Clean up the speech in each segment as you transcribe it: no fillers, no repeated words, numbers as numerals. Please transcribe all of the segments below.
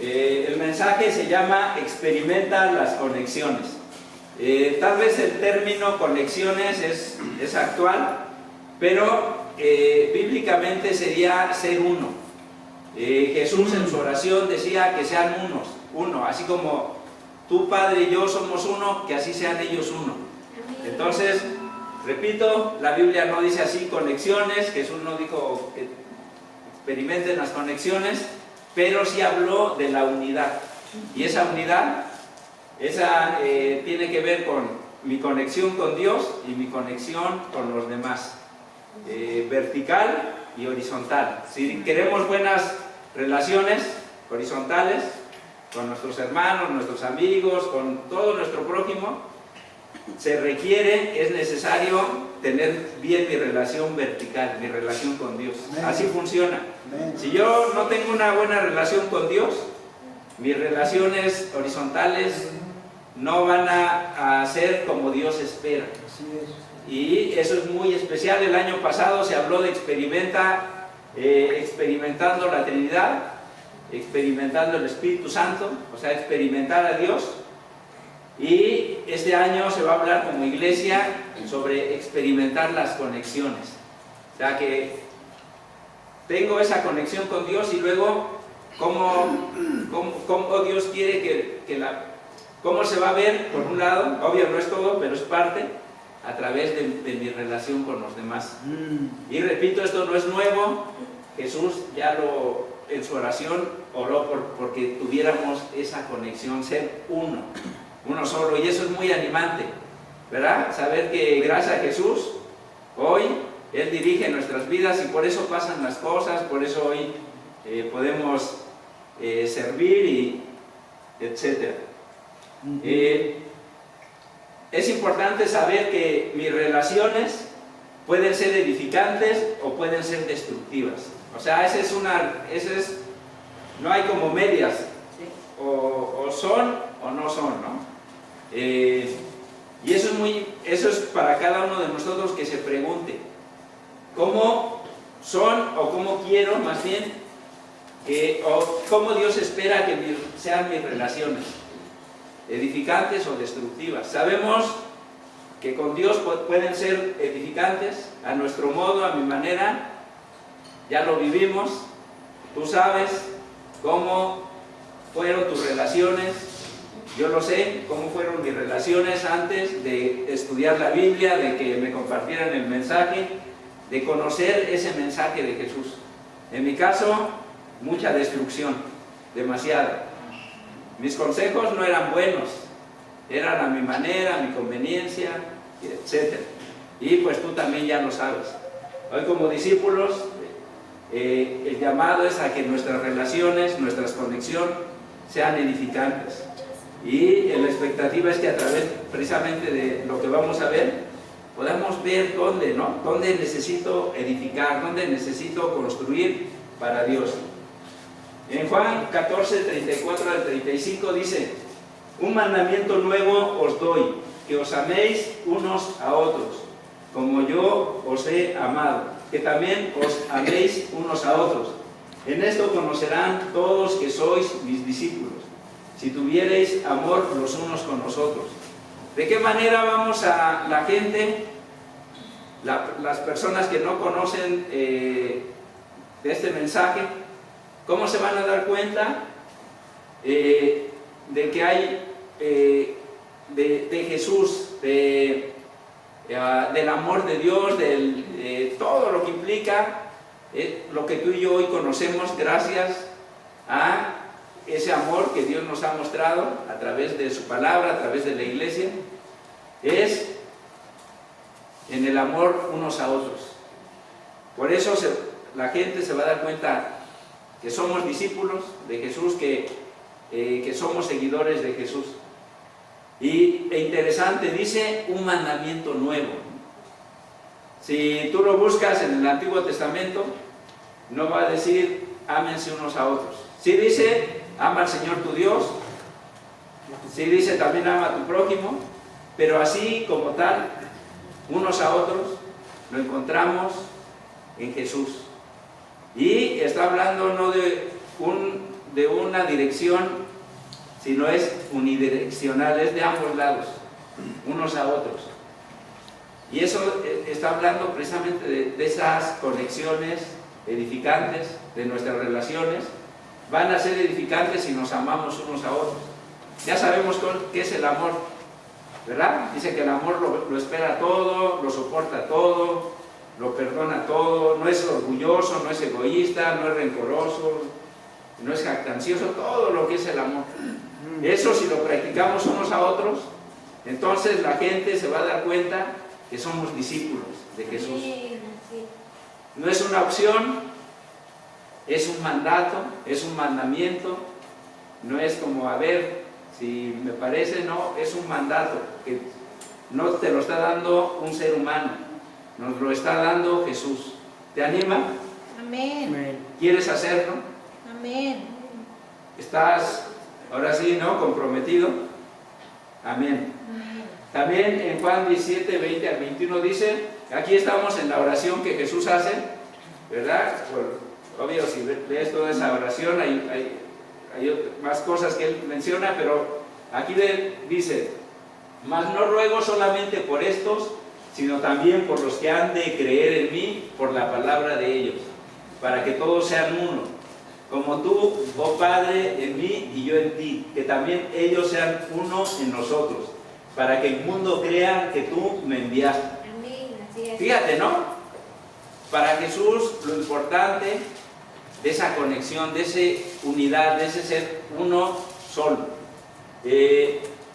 el mensaje se llama Experimenta las conexiones. Tal vez el término conexiones es actual, pero bíblicamente sería ser uno. Jesús en su oración decía que sean uno, así como tú, Padre, y yo somos uno, que así sean ellos uno. Entonces, repito, la Biblia no dice así conexiones, Jesús no dijo que experimenten las conexiones, pero sí habló de la unidad. Y esa unidad, tiene que ver con mi conexión con Dios y mi conexión con los demás, vertical y horizontal. Si queremos buenas relaciones horizontales con nuestros hermanos, nuestros amigos, con todo nuestro prójimo, es necesario tener bien mi relación vertical, mi relación con Dios. Así funciona. Si yo no tengo una buena relación con Dios, mis relaciones horizontales no van a ser como Dios espera. Y eso es muy especial. El año pasado se habló de experimentando la Trinidad, experimentando el Espíritu Santo, o sea, experimentar a Dios. Y este año se va a hablar como iglesia sobre experimentar las conexiones. O sea, que tengo esa conexión con Dios y luego cómo Dios quiere cómo se va a ver, por un lado, obvio no es todo, pero es parte, a través de mi relación con los demás. Y repito, esto no es nuevo. Jesús ya en su oración oró porque tuviéramos esa conexión, ser uno solo, y eso es muy animante, ¿verdad? Saber que gracias a Jesús, hoy Él dirige nuestras vidas y por eso pasan las cosas, por eso hoy podemos servir y etc. Es importante saber que mis relaciones pueden ser edificantes o pueden ser destructivas. O sea, no hay como medias, o son o no son, ¿no? Y eso es para cada uno de nosotros que se pregunte cómo son o cómo quiero, más bien, o cómo Dios espera que sean mis relaciones, edificantes o destructivas. Sabemos que con Dios pueden ser edificantes, a nuestro modo, a mi manera, ya lo vivimos. Tú sabes cómo fueron tus relaciones. Yo lo sé, cómo fueron mis relaciones antes de estudiar la Biblia, de que me compartieran el mensaje, de conocer ese mensaje de Jesús. En mi caso, mucha destrucción, demasiada. Mis consejos no eran buenos, eran a mi manera, a mi conveniencia, etc. Y pues tú también ya lo sabes. Hoy como discípulos, el llamado es a que nuestras relaciones, nuestras conexiones sean edificantes. Y la expectativa es que a través precisamente de lo que vamos a ver, podamos ver dónde necesito edificar, dónde necesito construir para Dios. En Juan 14, 34 al 35 dice: un mandamiento nuevo os doy, que os améis unos a otros, como yo os he amado, que también os améis unos a otros. En esto conocerán todos que sois mis discípulos, si tuviereis amor los unos con los otros. ¿De qué manera vamos a la gente, las personas que no conocen de este mensaje, cómo se van a dar cuenta de que hay de Jesús, del amor de Dios, de todo lo que implica lo que tú y yo hoy conocemos gracias a ese amor que Dios nos ha mostrado a través de su palabra, a través de la iglesia? Es en el amor unos a otros. Por eso la gente se va a dar cuenta que somos discípulos de Jesús, que somos seguidores de Jesús. Y interesante, dice un mandamiento nuevo. Si tú lo buscas en el Antiguo Testamento, no va a decir ámense unos a otros. Sí dice ama al Señor tu Dios, sí dice también ama a tu prójimo, pero así como tal, unos a otros, lo encontramos en Jesús. Y está hablando no de de una dirección, sino es unidireccional, es de ambos lados, unos a otros. Y eso está hablando precisamente de esas conexiones edificantes, de nuestras relaciones. Van a ser edificantes si nos amamos unos a otros. Ya sabemos qué es el amor, ¿verdad? Dice que el amor lo espera todo, lo soporta todo, lo perdona todo, no es orgulloso, no es egoísta, no es rencoroso, no es jactancioso, todo lo que es el amor. Eso, si lo practicamos unos a otros, entonces la gente se va a dar cuenta que somos discípulos de Jesús. No es una opción, es un mandato, es un mandamiento. No es como, a ver, si me parece, no, es un mandato que no te lo está dando un ser humano, nos lo está dando Jesús. ¿Te anima? Amén. ¿Quieres hacerlo? Amén. ¿Estás, ahora sí, no, comprometido? Amén. También en Juan 17, 20 al 21 dice, aquí estamos en la oración que Jesús hace, ¿verdad? Obvio, si lees toda esa oración, hay más cosas que él menciona, pero aquí dice, mas no ruego solamente por estos, sino también por los que han de creer en mí por la palabra de ellos, para que todos sean uno, como tú, oh Padre, en mí y yo en ti, que también ellos sean uno en nosotros, para que el mundo crea que tú me enviaste. Amén. Así es. Fíjate, ¿no? Para Jesús lo importante de esa conexión, de esa unidad, de ese ser uno solo.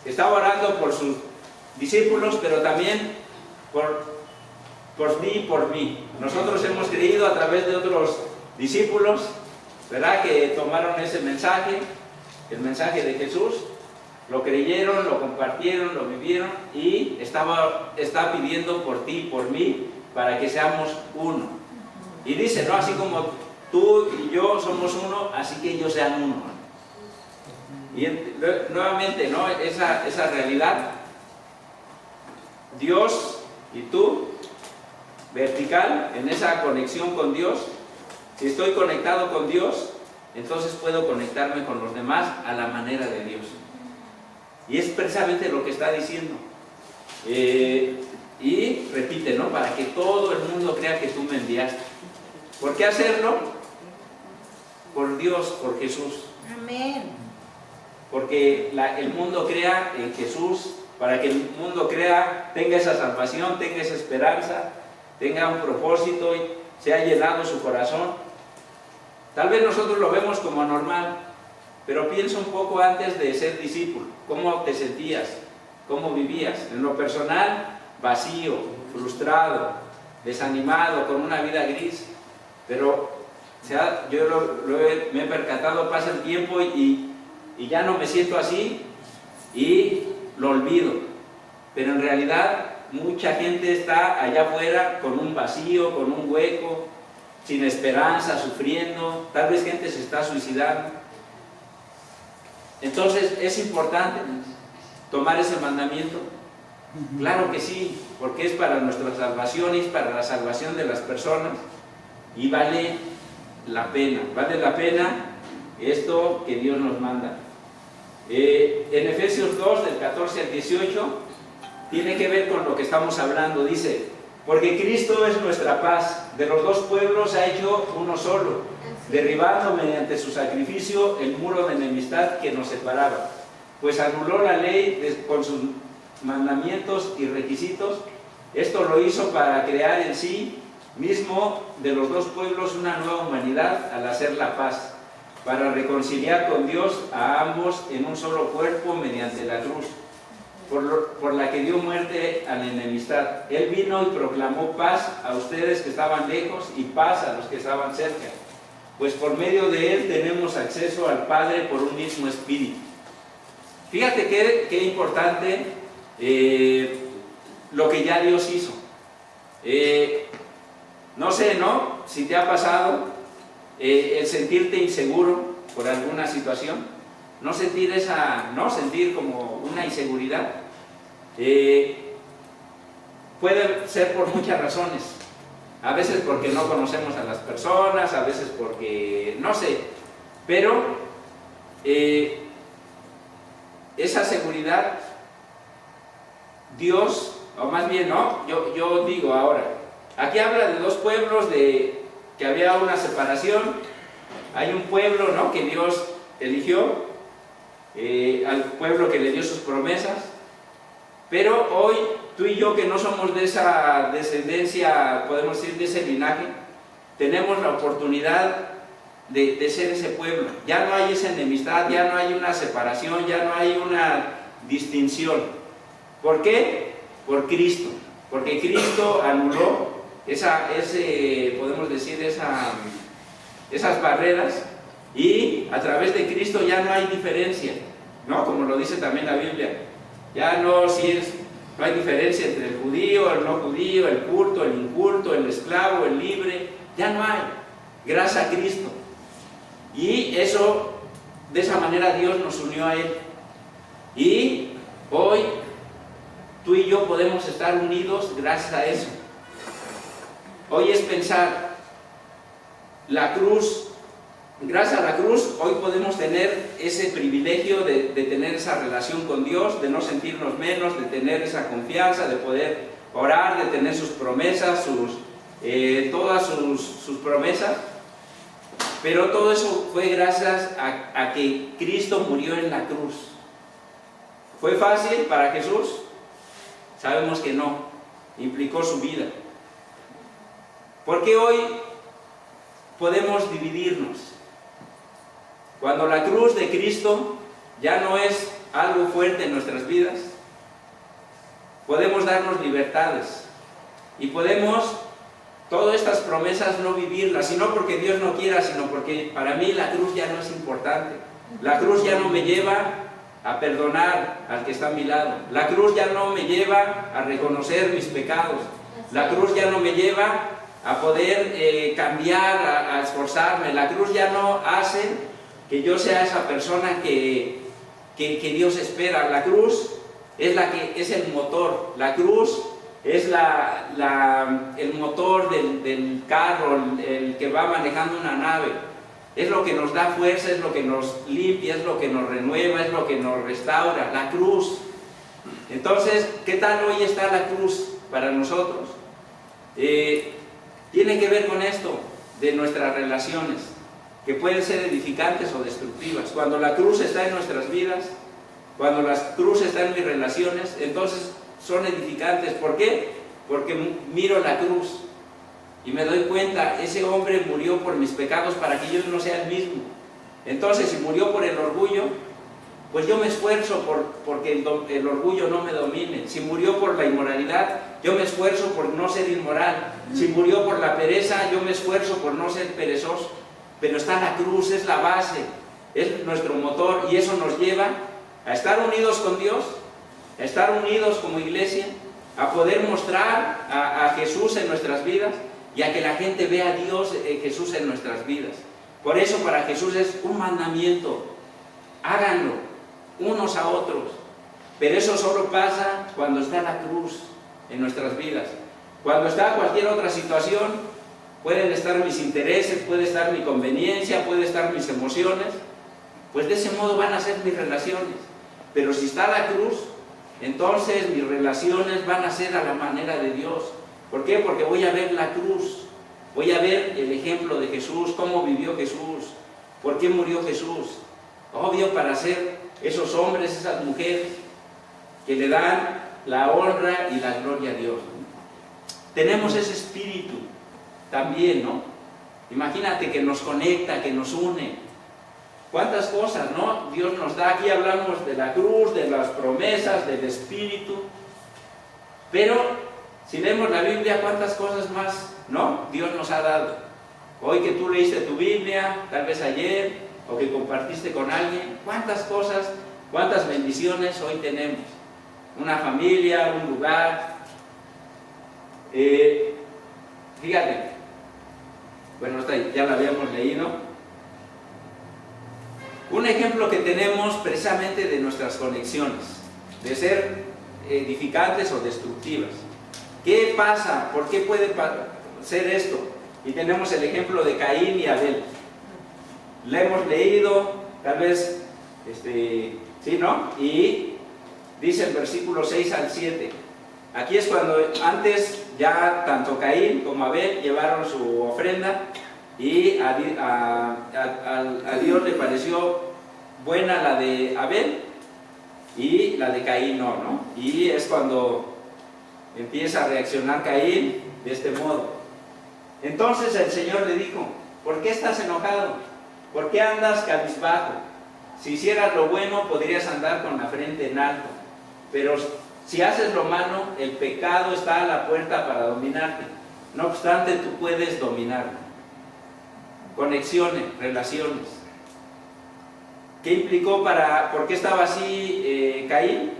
Estaba orando por sus discípulos, pero también por ti y por mí. Nosotros hemos creído a través de otros discípulos, ¿verdad? Que tomaron ese mensaje, el mensaje de Jesús, lo creyeron, lo compartieron, lo vivieron y está pidiendo por ti y por mí para que seamos uno. Y dice, ¿no? Así como tú y yo somos uno, así que ellos sean uno. Y nuevamente, ¿no? Esa realidad, Dios y tú, vertical, en esa conexión con Dios. Si estoy conectado con Dios, entonces puedo conectarme con los demás a la manera de Dios. Y es precisamente lo que está diciendo. Y repite, ¿no? Para que todo el mundo crea que tú me enviaste. ¿Por qué hacerlo? Por Dios, por Jesús. Amén. Porque el mundo crea en Jesús, para que el mundo crea, tenga esa salvación, tenga esa esperanza, tenga un propósito y se ha llenado su corazón. Tal vez nosotros lo vemos como normal, pero piensa un poco antes de ser discípulo. ¿Cómo te sentías? ¿Cómo vivías? En lo personal, vacío, frustrado, desanimado, con una vida gris. Pero me he percatado, pasa el tiempo y ya no me siento así y lo olvido. Pero en realidad mucha gente está allá afuera con un vacío, con un hueco, sin esperanza, sufriendo. Tal vez gente se está suicidando. Entonces, ¿es importante tomar ese mandamiento? Claro que sí, porque es para nuestra salvación y es para la salvación de las personas y vale la pena esto que Dios nos manda. En Efesios 2, del 14 al 18, tiene que ver con lo que estamos hablando. Dice, porque Cristo es nuestra paz, de los dos pueblos ha hecho uno solo, derribando mediante su sacrificio el muro de enemistad que nos separaba, pues anuló la ley con sus mandamientos y requisitos. Esto lo hizo para crear en sí mismo de los dos pueblos una nueva humanidad al hacer la paz, para reconciliar con Dios a ambos en un solo cuerpo mediante la cruz, por la que dio muerte a la enemistad. Él vino y proclamó paz a ustedes que estaban lejos y paz a los que estaban cerca, pues por medio de él tenemos acceso al Padre por un mismo espíritu. Fíjate qué importante lo que ya Dios hizo. No sé, ¿no? Si te ha pasado el sentirte inseguro por alguna situación, no sentir como una inseguridad. Puede ser por muchas razones. A veces porque no conocemos a las personas, a veces porque, no sé, Pero esa seguridad, Dios, o más bien no, yo digo ahora, aquí habla de dos pueblos, de que había una separación. Hay un pueblo, ¿no?, que Dios eligió, al pueblo que le dio sus promesas, pero hoy tú y yo, que no somos de esa descendencia, podemos decir, de ese linaje, tenemos la oportunidad de ser ese pueblo. Ya no hay esa enemistad, ya no hay una separación, ya no hay una distinción. ¿Por qué? Por Cristo, porque Cristo anuló podemos decir, esas barreras, y a través de Cristo ya no hay diferencia, ¿no? Como lo dice también la Biblia, ya no hay diferencia entre el judío, el no judío, el culto, el inculto, el esclavo, el libre, ya no hay, gracias a Cristo. Y eso, de esa manera Dios nos unió a Él, y hoy tú y yo podemos estar unidos gracias a eso. Hoy es pensar, la cruz, gracias a la cruz, hoy podemos tener ese privilegio de tener esa relación con Dios, de no sentirnos menos, de tener esa confianza, de poder orar, de tener sus promesas, todas sus promesas. Pero todo eso fue gracias a que Cristo murió en la cruz. ¿Fue fácil para Jesús? Sabemos que no, implicó su vida. ¿Por qué hoy podemos dividirnos? Cuando la cruz de Cristo ya no es algo fuerte en nuestras vidas, podemos darnos libertades y podemos todas estas promesas no vivirlas, y no porque Dios no quiera, sino porque para mí la cruz ya no es importante. La cruz ya no me lleva a perdonar al que está a mi lado. La cruz ya no me lleva a reconocer mis pecados. La cruz ya no me lleva a poder cambiar, a esforzarme. La cruz ya no hace que yo sea esa persona que Dios espera. La cruz es el motor. La cruz es el motor del carro, el que va manejando una nave. Es lo que nos da fuerza, es lo que nos limpia, es lo que nos renueva, es lo que nos restaura. La cruz. Entonces, ¿qué tal hoy está la cruz para nosotros? Tiene que ver con esto, de nuestras relaciones, que pueden ser edificantes o destructivas. Cuando la cruz está en nuestras vidas, cuando la cruz está en mis relaciones, entonces son edificantes. ¿Por qué? Porque miro la cruz y me doy cuenta, ese hombre murió por mis pecados para que yo no sea el mismo. Entonces, si murió por el orgullo, pues yo me esfuerzo porque el orgullo no me domine. Si murió por la inmoralidad, yo me esfuerzo por no ser inmoral. Si murió por la pereza, yo me esfuerzo por no ser perezoso. Pero está la cruz, es la base, es nuestro motor, y eso nos lleva a estar unidos con Dios, a estar unidos como iglesia, a poder mostrar a Jesús en nuestras vidas, y a que la gente vea a Dios, Jesús en nuestras vidas. Por eso para Jesús es un mandamiento: háganlo unos a otros. Pero eso solo pasa cuando está la cruz en nuestras vidas. Cuando está cualquier otra situación, pueden estar mis intereses, puede estar mi conveniencia, puede estar mis emociones, pues de ese modo van a ser mis relaciones. Pero si está la cruz, entonces mis relaciones van a ser a la manera de Dios. ¿Por qué? Porque voy a ver la cruz, voy a ver el ejemplo de Jesús, cómo vivió Jesús, por qué murió Jesús. Obvio, para ser esos hombres, esas mujeres que le dan la honra y la gloria a Dios. Tenemos ese espíritu también, ¿no? Imagínate, que nos conecta, que nos une. ¿Cuántas cosas, no? Dios nos da. Aquí hablamos de la cruz, de las promesas, del espíritu. Pero si leemos la Biblia, ¿cuántas cosas más, no? Dios nos ha dado. Hoy que tú leíste tu Biblia, tal vez ayer, o que compartiste con alguien, ¿cuántas cosas, cuántas bendiciones hoy tenemos? Una familia, un lugar. Fíjate, bueno, ya la habíamos leído. Un ejemplo que tenemos precisamente de nuestras conexiones, de ser edificantes o destructivas. ¿Qué pasa? ¿Por qué puede ser esto? Y tenemos el ejemplo de Caín y Abel. la hemos leído, tal vez, sí, ¿no? Y dice el versículo 6 al 7. Aquí es cuando antes ya tanto Caín como Abel llevaron su ofrenda y a Dios le pareció buena la de Abel y la de Caín no. Y es cuando empieza a reaccionar Caín de este modo. Entonces el Señor le dijo: ¿por qué estás enojado? ¿Por qué andas cabizbajo? Si hicieras lo bueno, podrías andar con la frente en alto. Pero si haces lo malo, el pecado está a la puerta para dominarte. No obstante, tú puedes dominarlo. Conexiones, relaciones. ¿Qué implicó por qué estaba así Caín?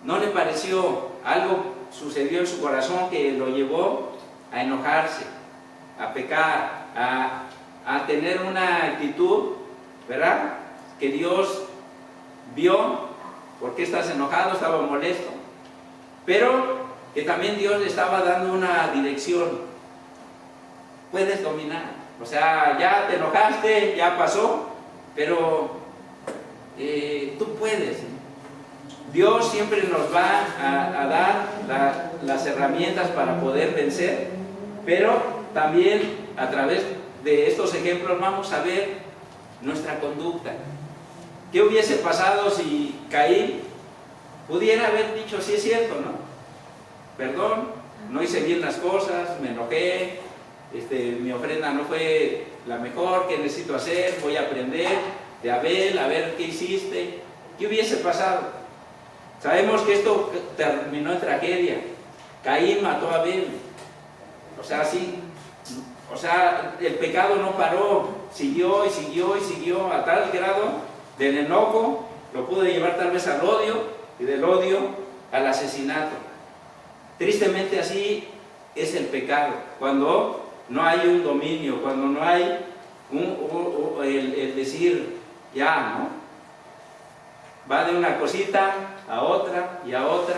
No le pareció, algo sucedió en su corazón que lo llevó a enojarse, a pecar, a tener una actitud, ¿verdad?, que Dios vio. ¿Por qué estás enojado? Estaba molesto, pero que también Dios le estaba dando una dirección. Puedes dominar, o sea, ya te enojaste, ya pasó, pero tú puedes. Dios siempre nos va a dar las herramientas para poder vencer, pero también a través de estos ejemplos vamos a ver nuestra conducta. ¿Qué hubiese pasado si Caín pudiera haber dicho: sí es cierto, ¿no? Perdón, no hice bien las cosas, me enojé, mi ofrenda no fue la mejor, ¿qué necesito hacer? Voy a aprender de Abel, a ver qué hiciste. ¿Qué hubiese pasado? Sabemos que esto terminó en tragedia. Caín mató a Abel. O sea, sí. O sea, el pecado no paró, siguió y siguió y siguió a tal grado del enojo, lo pudo llevar tal vez al odio, y del odio al asesinato. Tristemente así es el pecado, cuando no hay un dominio, cuando no hay el decir ya, ¿no? Va de una cosita a otra y a otra.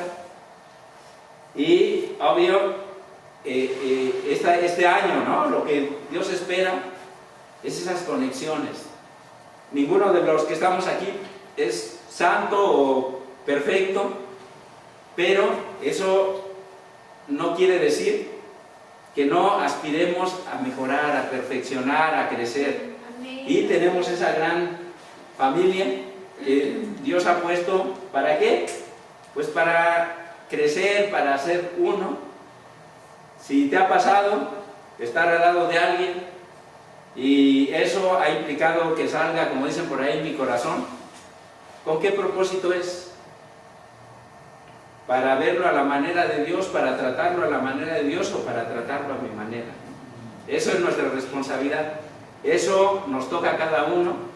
Y obvio, este año, ¿no?, lo que Dios espera es esas conexiones. Ninguno de los que estamos aquí es santo o perfecto, pero eso no quiere decir que no aspiremos a mejorar, a perfeccionar, a crecer. Amén. Y tenemos esa gran familia que Dios ha puesto, ¿para qué? Pues para crecer, para ser uno. Si te ha pasado estar al lado de alguien y eso ha implicado que salga, como dicen por ahí, en mi corazón, ¿con qué propósito es? ¿Para verlo a la manera de Dios, para tratarlo a la manera de Dios, o para tratarlo a mi manera? Eso es nuestra responsabilidad. Eso nos toca a cada uno.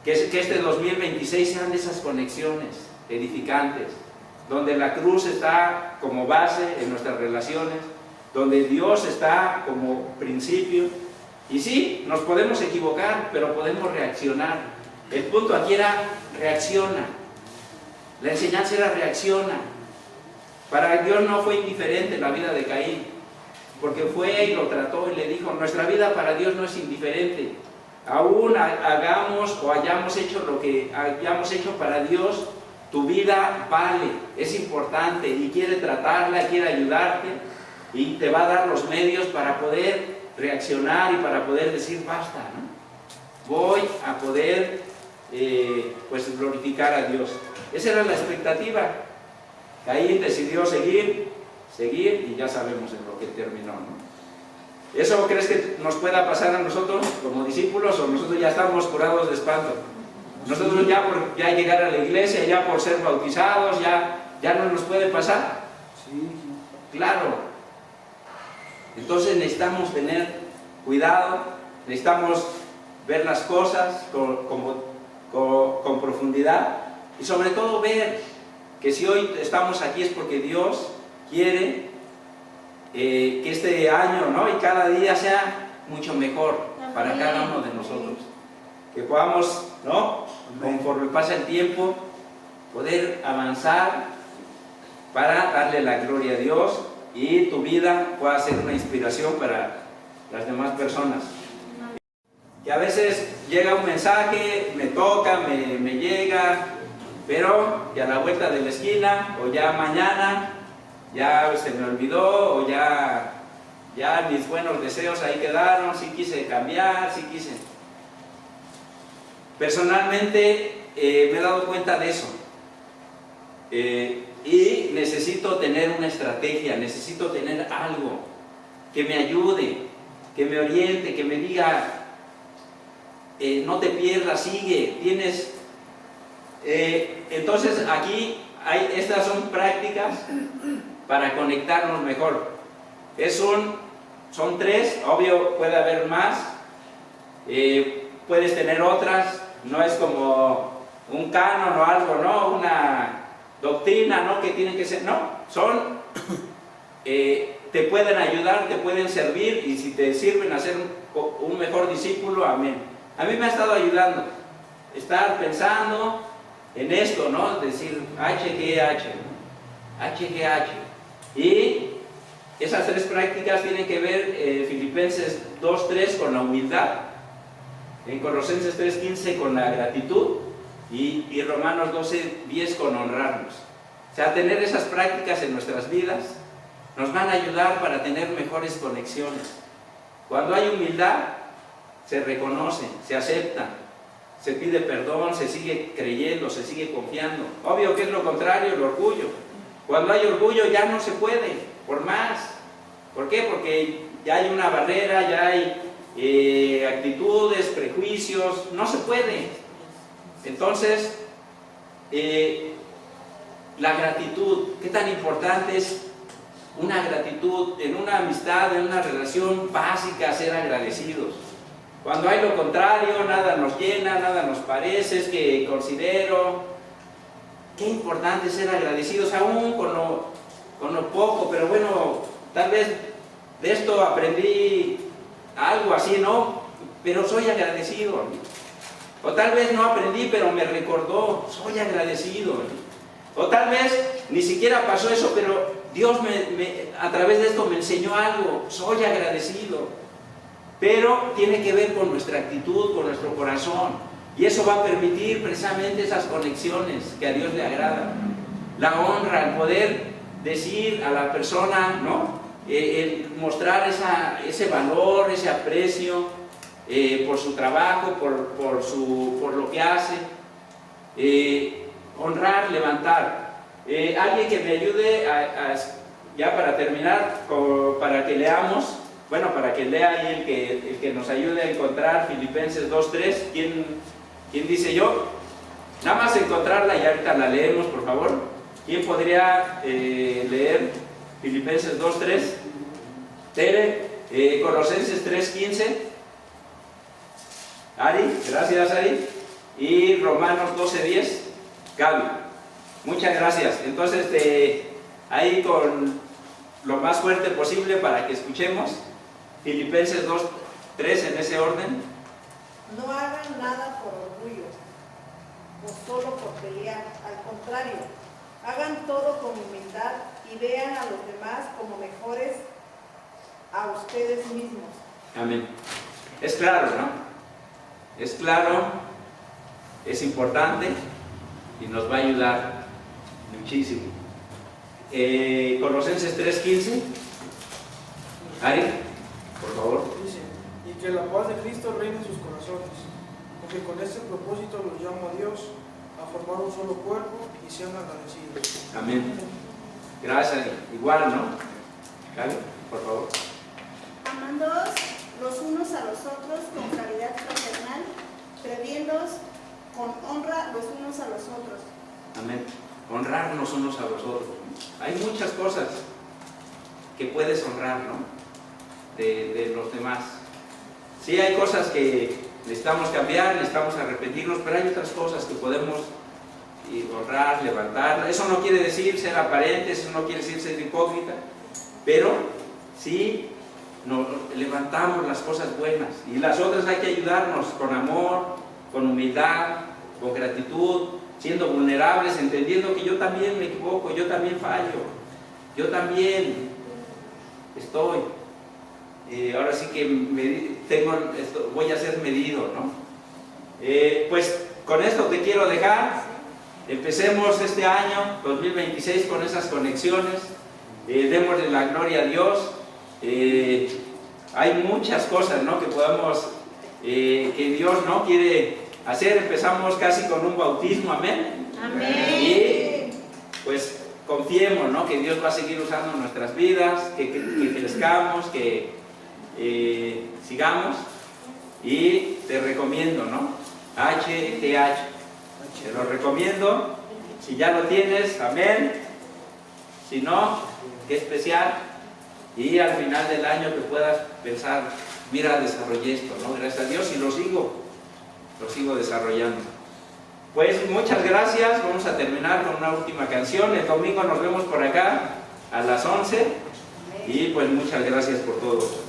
Que este 2026 sean esas conexiones edificantes, donde la cruz está como base en nuestras relaciones, donde Dios está como principio. Y sí, nos podemos equivocar, pero podemos reaccionar. El punto aquí era reacciona. La enseñanza era reacciona. Para Dios no fue indiferente la vida de Caín, porque fue y lo trató y le dijo: nuestra vida para Dios no es indiferente. Aún hagamos o hayamos hecho lo que hayamos hecho para Dios, tu vida vale, es importante, y quiere tratarla, quiere ayudarte, y te va a dar los medios para poder reaccionar y para poder decir basta, ¿no? Voy a poder pues glorificar a Dios. Esa era la expectativa. Caín decidió seguir, y ya sabemos en lo que terminó, ¿no? ¿Eso crees que nos pueda pasar a nosotros como discípulos, o nosotros ya estamos curados de espanto? Nosotros ya por llegar a la iglesia, ya por ser bautizados, ya no nos puede pasar. Sí, claro. Entonces necesitamos tener cuidado, necesitamos ver las cosas con profundidad, y sobre todo ver que si hoy estamos aquí es porque Dios quiere que este año, ¿no?, y cada día sea mucho mejor para cada uno de nosotros. Que podamos, ¿no?, conforme pasa el tiempo, poder avanzar para darle la gloria a Dios, y tu vida pueda ser una inspiración para las demás personas. Y a veces llega un mensaje, me toca, me llega, pero que a la vuelta de la esquina, o ya mañana, ya se me olvidó, o ya mis buenos deseos ahí quedaron, sí quise cambiar, sí quise. Personalmente me he dado cuenta de eso. Y necesito tener una estrategia, necesito tener algo que me ayude, que me oriente, que me diga, no te pierdas, sigue, tienes... entonces aquí estas son prácticas para conectarnos mejor. Son 3, obvio puede haber más, puedes tener otras, no es como un canon o algo, ¿no? Una doctrina, ¿no? Que tienen que ser, no, son, te pueden ayudar, te pueden servir, y si te sirven a ser un mejor discípulo, amén. A mí me ha estado ayudando, estar pensando en esto, ¿no? Decir HGH, y esas 3 prácticas tienen que ver Filipenses 2:3 con la humildad, en Colosenses 3:15 con la gratitud, y Romanos 12:10 con honrarnos. O sea, tener esas prácticas en nuestras vidas nos van a ayudar para tener mejores conexiones. Cuando hay humildad, se reconoce, se acepta, se pide perdón, se sigue creyendo, se sigue confiando. Obvio que es lo contrario, el orgullo. Cuando hay orgullo ya no se puede, por más. ¿Por qué? Porque ya hay una barrera, ya hay actitudes, prejuicios, no se puede. Entonces, la gratitud, ¿qué tan importante es una gratitud en una amistad, en una relación básica, ser agradecidos? Cuando hay lo contrario, nada nos llena, nada nos parece, es que considero, qué importante es ser agradecidos, aún con lo poco, pero bueno, tal vez de esto aprendí algo así, ¿no? Pero soy agradecido. O tal vez no aprendí, pero me recordó, soy agradecido. O tal vez ni siquiera pasó eso, pero Dios a través de esto me enseñó algo, soy agradecido. Pero tiene que ver con nuestra actitud, con nuestro corazón. Y eso va a permitir precisamente esas conexiones que a Dios le agrada. La honra, el poder decir a la persona, ¿no? El mostrar ese valor, ese aprecio por su trabajo, por lo que hace. Honrar, levantar. Alguien que me ayude ya para terminar, para que leamos. Bueno, para que lea ahí el que nos ayude a encontrar Filipenses 2:3. ¿Quién dice yo? Nada más encontrarla y ahorita la leemos, por favor. ¿Quién podría leer Filipenses 2:3? Tere, Colosenses 3:15. Ari, gracias Ari. Y Romanos 12:10. Gaby, muchas gracias. Entonces, ahí con lo más fuerte posible para que escuchemos. Filipenses 2:3 en ese orden. No hagan nada por orgullo o solo por pelear, al contrario, hagan todo con humildad y vean a los demás como mejores a ustedes mismos. Amén. Es claro, ¿no? Es claro, es importante y nos va a ayudar muchísimo. Colosenses 3:15. Ari, por favor. Dice, y que la paz de Cristo reine en sus corazones, porque con este propósito los llama a Dios a formar un solo cuerpo y sean agradecidos. Amén. Gracias. Igual, ¿no? Gaby, por favor. Amándoos los unos a los otros con caridad fraternal, previéndoos con honra los unos a los otros. Amén. Honrarnos unos a los otros. Hay muchas cosas que puedes honrar, ¿no? De los demás. Sí, hay cosas que necesitamos cambiar, necesitamos arrepentirnos, pero hay otras cosas que podemos honrar, levantar. Eso no quiere decir ser aparentes, eso no quiere decir ser hipócrita, pero sí levantamos las cosas buenas y las otras hay que ayudarnos con amor, con humildad, con gratitud, siendo vulnerables, entendiendo que yo también me equivoco, yo también fallo, yo también estoy ahora sí que voy a ser medido, ¿no? Pues con esto te quiero dejar. Empecemos este año 2026 con esas conexiones. Démosle la gloria a Dios. Hay muchas cosas, ¿no?, que podamos, que Dios, ¿no?, quiere hacer. Empezamos casi con un bautismo, amén. Amén. Y pues confiemos, ¿no?, que Dios va a seguir usando nuestras vidas, que crezcamos, que sigamos. Y te recomiendo, ¿no?, HTH, te lo recomiendo. Si ya lo tienes, amén. Si no, qué especial. Y al final del año que puedas pensar, mira, desarrollé esto, ¿no? Gracias a Dios, y lo sigo desarrollando. Pues muchas gracias. Vamos a terminar con una última canción. El domingo nos vemos por acá a las 11. Y pues muchas gracias por todo.